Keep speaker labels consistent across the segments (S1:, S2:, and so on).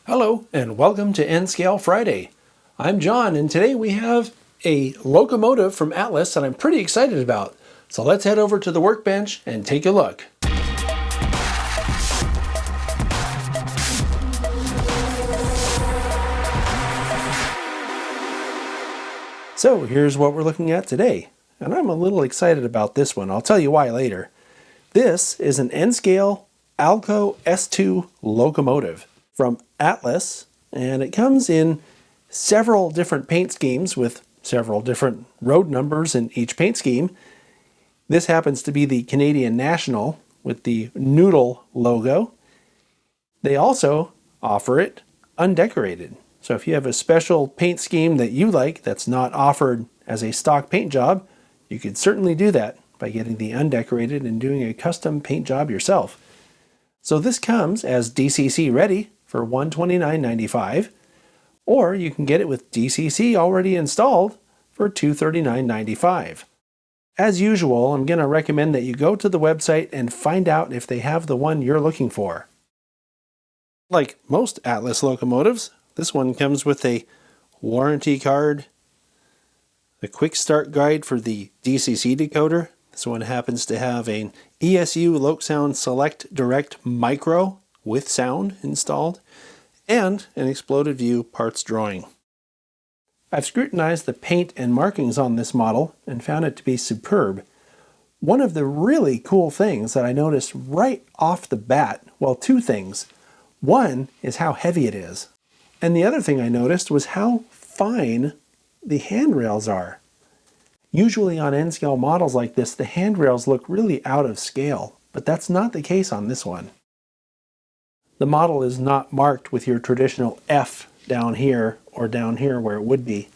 S1: Hello and welcome to N-Scale Friday. I'm John and today we have a locomotive from Atlas that I'm pretty excited about. So let's head over to the workbench and take a look. So here's what we're looking at today. And I'm a little excited about this one. I'll tell you why later. This is an N-Scale Alco S-2 locomotive from Atlas, and it comes in several different paint schemes with several different road numbers in each paint scheme. This happens to be the Canadian National with the noodle logo. They also offer it undecorated. So if you have a special paint scheme that you like that's not offered as a stock paint job, you could certainly do that by getting the undecorated and doing a custom paint job yourself. So this comes as DCC ready for $129.95, or you can get it with DCC already installed for $239.95. As usual, I'm going to recommend that you go to the website and find out if they have the one you're looking for. Like most Atlas locomotives, this one comes with a warranty card, a quick start guide for the DCC decoder. This one happens to have an ESU Loksound Select Direct Micro with sound installed, and an exploded view parts drawing. I've scrutinized the paint and markings on this model and found it to be superb. One of the really cool things that I noticed right off the bat, well, two things. One is how heavy it is, and the other thing I noticed was how fine the handrails are. Usually on N-scale models like this, the handrails look really out of scale, but that's not the case on this one. The model is not marked with your traditional F down here or down here where it would be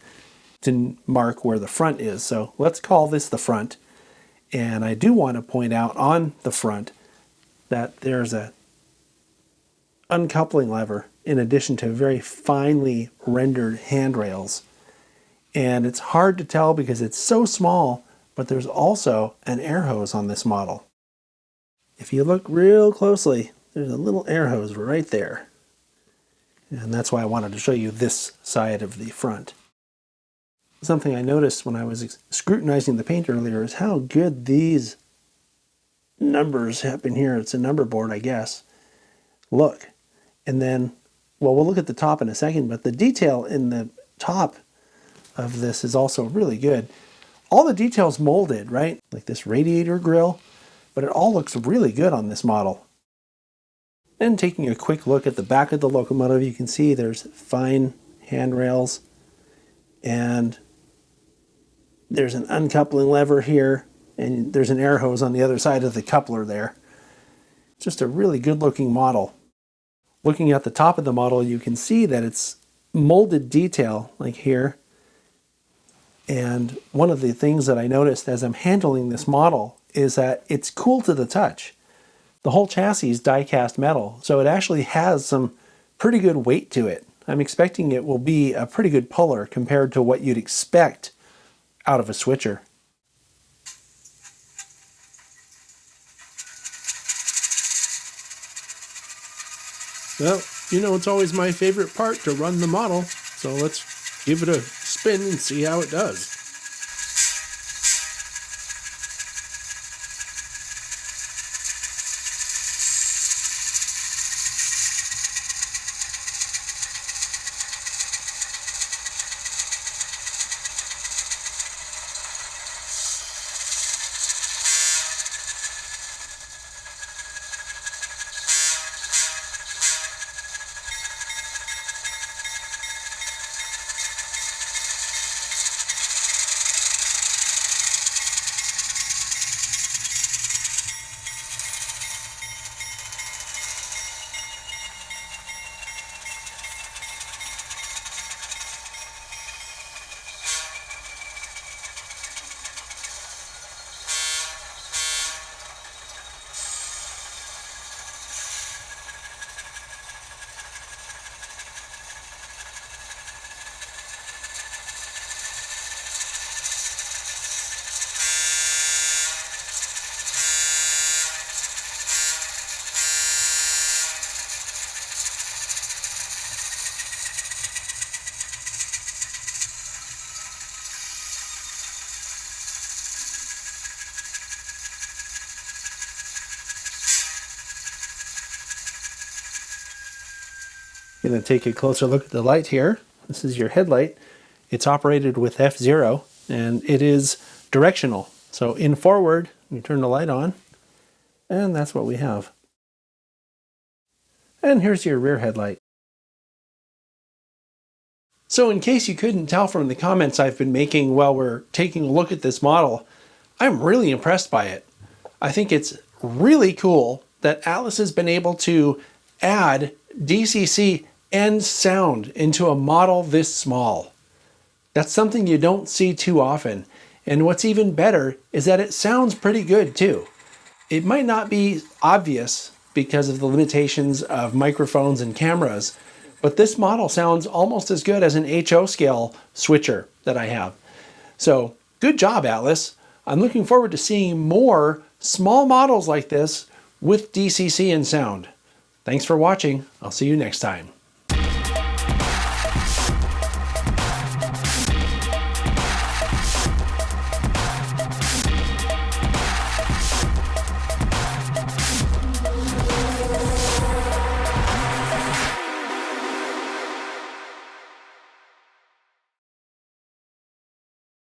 S1: to mark where the front is. So let's call this the front. And I do want to point out on the front that there's a uncoupling lever in addition to very finely rendered handrails. And it's hard to tell because it's so small, but there's also an air hose on this model. If you look real closely, there's a little air hose right there. And that's why I wanted to show you this side of the front. Something I noticed when I was scrutinizing the paint earlier is how good these numbers have in here. It's a number board, I guess. Look. And then, well, we'll look at the top in a second, but the detail in the top of this is also really good. All the details molded, right? Like this radiator grill, but it all looks really good on this model. And taking a quick look at the back of the locomotive, you can see there's fine handrails and there's an uncoupling lever here and there's an air hose on the other side of the coupler there. Just a really good looking model. Looking at the top of the model, you can see that it's molded detail like here. And one of the things that I noticed as I'm handling this model is that it's cool to the touch. The whole chassis is die-cast metal, so it actually has some pretty good weight to it. I'm expecting it will be a pretty good puller compared to what you'd expect out of a switcher. Well, you know it's always my favorite part to run the model, so let's give it a spin and see how it does. I'm going to take a closer look at the light here. This is your headlight. It's operated with F0 and it is directional. So in forward, you turn the light on and that's what we have. And here's your rear headlight. So in case you couldn't tell from the comments I've been making while we're taking a look at this model, I'm really impressed by it. I think it's really cool that Atlas has been able to add DCC and sound into a model this small. That's something you don't see too often. And what's even better is that it sounds pretty good too. It might not be obvious because of the limitations of microphones and cameras, but this model sounds almost as good as an HO scale switcher that I have. So good job, Atlas. I'm looking forward to seeing more small models like this with DCC and sound. Thanks for watching. I'll see you next time.